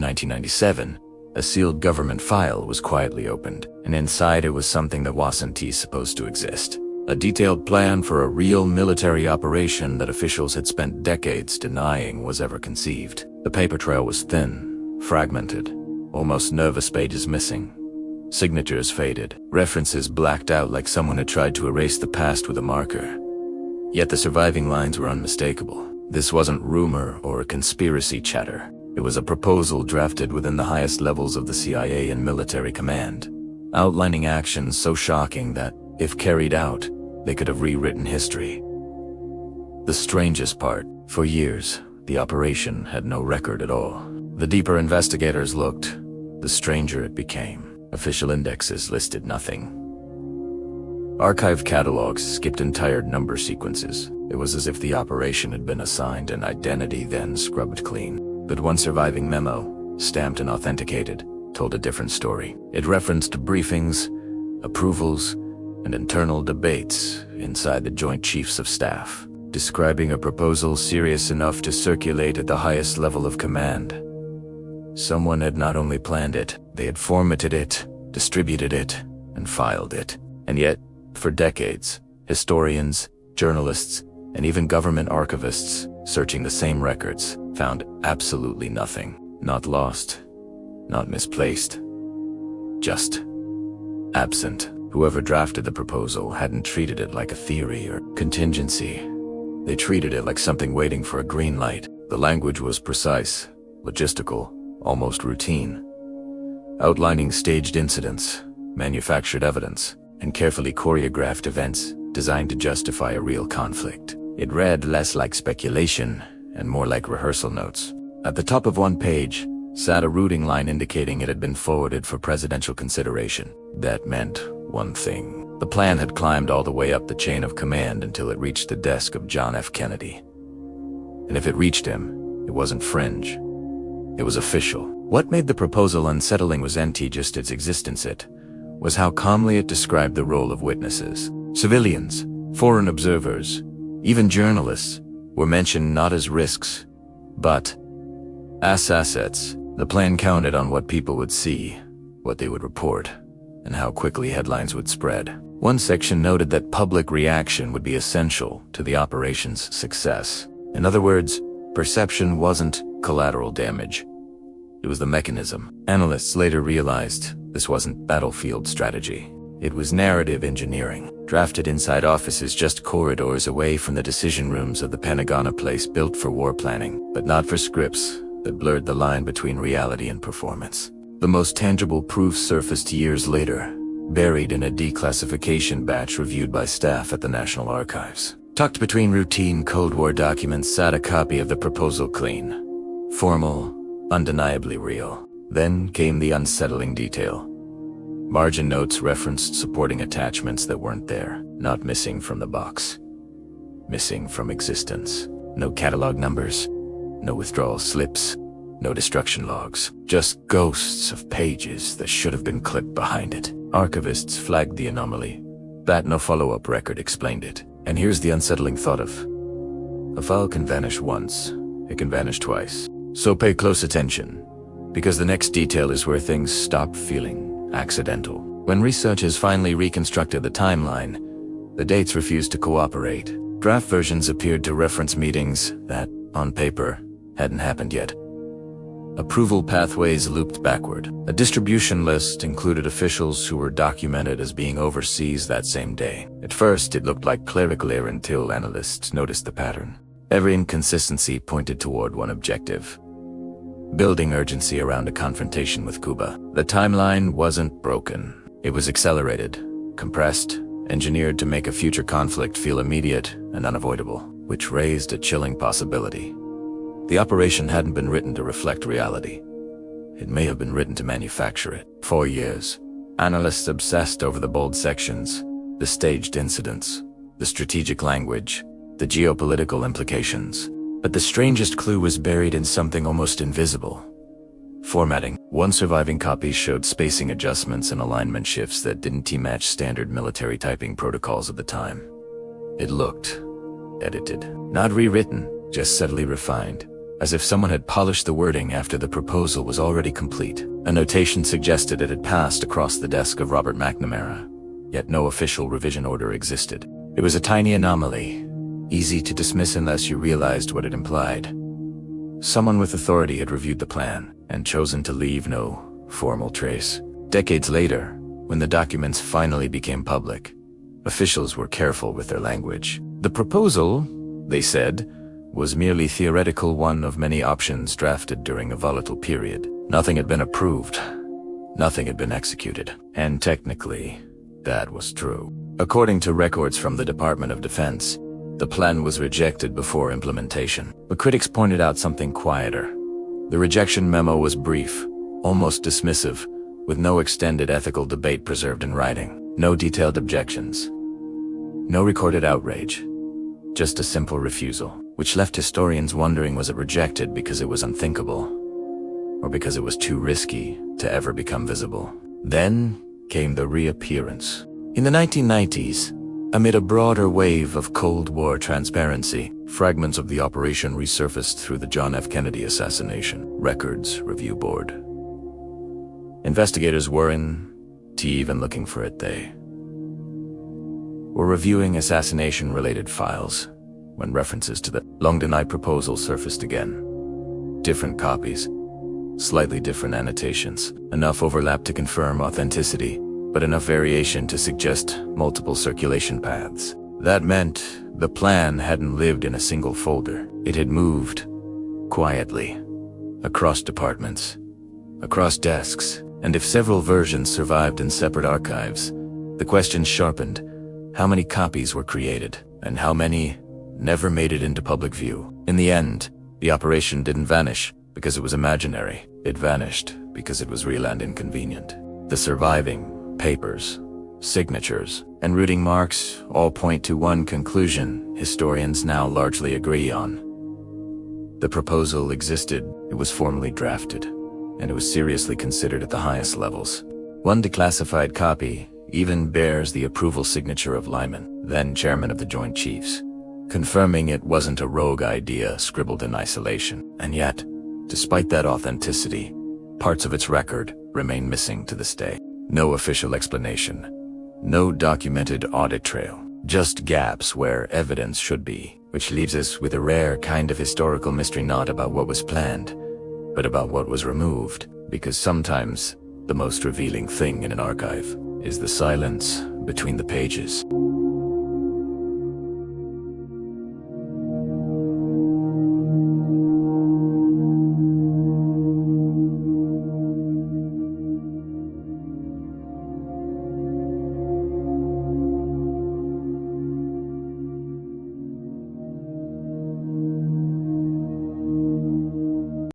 1997, a sealed government file was quietly opened, and inside it was something that wasn't supposed to exist. A detailed plan for a real military operation that officials had spent decades denying was ever conceived. The paper trail was thin, fragmented, almost nervous pages missing. Signatures faded, references blacked out like someone had tried to erase the past with a marker. Yet the surviving lines were unmistakable. This wasn't rumor or conspiracy chatter. It was a proposal drafted within the highest levels of the CIA and military command, outlining actions so shocking that, if carried out, they could have rewritten history. The strangest part, for years, the operation had no record at all. The deeper investigators looked, the stranger it became. Official indexes listed nothing. Archive catalogs skipped entire number sequences. It was as if the operation had been assigned an identity then scrubbed clean. But one surviving memo, stamped and authenticated, told a different story. It referenced briefings, approvals, and internal debates inside the Joint Chiefs of Staff, describing a proposal serious enough to circulate at the highest level of command. Someone had not only planned it, they had formatted it, distributed it, and filed it. And yet, for decades, historians, journalists, and even government archivists, searching the same records, found absolutely nothing. Not lost, not misplaced, just absent. Whoever drafted the proposal hadn't treated it like a theory or contingency. They treated it like something waiting for a green light. The language was precise, logistical, almost routine, outlining staged incidents, manufactured evidence, and carefully choreographed events designed to justify a real conflict. It read less like speculation and more like rehearsal notes. At the top of one page sat a routing line indicating it had been forwarded for presidential consideration. That meant one thing. The plan had climbed all the way up the chain of command until it reached the desk of John F. Kennedy. And if it reached him, it wasn't fringe. It was official. What made the proposal unsettling wasn't just its existence, it was how calmly it described the role of witnesses. Civilians, foreign observers, even journalists were mentioned not as risks, but as assets. The plan counted on what people would see, what they would report, and how quickly headlines would spread. One section noted that public reaction would be essential to the operation's success. In other words, perception wasn't collateral damage. It was the mechanism. Analysts later realized this wasn't battlefield strategy. It was narrative engineering, drafted inside offices just corridors away from the decision rooms of the Pentagon, a place built for war planning, but not for scripts that blurred the line between reality and performance. The most tangible proof surfaced years later, buried in a declassification batch reviewed by staff at the National Archives. Tucked between routine Cold War documents sat a copy of the proposal, clean, formal, undeniably real. Then came the unsettling detail. Margin notes referenced supporting attachments that weren't there, not missing from the box, missing from existence. No catalog numbers, no withdrawal slips, no destruction logs, just ghosts of pages that should have been clipped behind it. Archivists flagged the anomaly, but no follow-up record explained it. And here's the unsettling thought of: a file can vanish once, it can vanish twice. So pay close attention, because the next detail is where things stop feeling accidental. When researchers finally reconstructed the timeline, the dates refused to cooperate. Draft versions appeared to reference meetings that, on paper, hadn't happened yet. Approval pathways looped backward. A distribution list included officials who were documented as being overseas that same day. At first, it looked like clerical error until analysts noticed the pattern. Every inconsistency pointed toward one objective: building urgency around a confrontation with Cuba. The timeline wasn't broken. It was accelerated, compressed, engineered to make a future conflict feel immediate and unavoidable, which raised a chilling possibility. The operation hadn't been written to reflect reality. It may have been written to manufacture it. For years, analysts obsessed over the bold sections, the staged incidents, the strategic language, the geopolitical implications. But the strangest clue was buried in something almost invisible: formatting. One surviving copy showed spacing adjustments and alignment shifts that didn't match standard military typing protocols of the time. It looked edited, not rewritten, just subtly refined. as if someone had polished the wording after the proposal was already complete. A notation suggested it had passed across the desk of Robert McNamara, yet no official revision order existed. It was a tiny anomaly, easy to dismiss unless you realized what it implied. Someone with authority had reviewed the plan and chosen to leave no formal trace. Decades later, when the documents finally became public, officials were careful with their language. The proposal, they said, was merely theoretical, one of many options drafted during a volatile period. Nothing had been approved. Nothing had been executed. And technically, that was true. According to records from the Department of Defense, the plan was rejected before implementation. But critics pointed out something quieter. The rejection memo was brief, almost dismissive, with no extended ethical debate preserved in writing. No detailed objections. No recorded outrage. Just a simple refusal, which left historians wondering, was it rejected because it was unthinkable, or because it was too risky to ever become visible? Then came the reappearance. In the 1990s, amid a broader wave of Cold War transparency, fragments of the operation resurfaced through the John F. Kennedy Assassination Records Review Board. Investigators weren't even looking for it. They were reviewing assassination-related files when references to the long-denied proposal surfaced again. Different copies, slightly different annotations, enough overlap to confirm authenticity, but enough variation to suggest multiple circulation paths. That meant the plan hadn't lived in a single folder. It had moved quietly across departments, across desks, and if several versions survived in separate archives, the question sharpened: how many copies were created, and how many never made it into public view? In the end, the operation didn't vanish because it was imaginary. It vanished because it was real and inconvenient. The surviving papers, signatures, and routing marks all point to one conclusion historians now largely agree on. The proposal existed, it was formally drafted, and it was seriously considered at the highest levels. One declassified copy even bears the approval signature of Lyman, then chairman of the Joint Chiefs, confirming it wasn't a rogue idea scribbled in isolation. And yet, despite that authenticity, parts of its record remain missing to this day. No official explanation, no documented audit trail, just gaps where evidence should be, which leaves us with a rare kind of historical mystery, not about what was planned, but about what was removed, because sometimes the most revealing thing in an archive is the silence between the pages.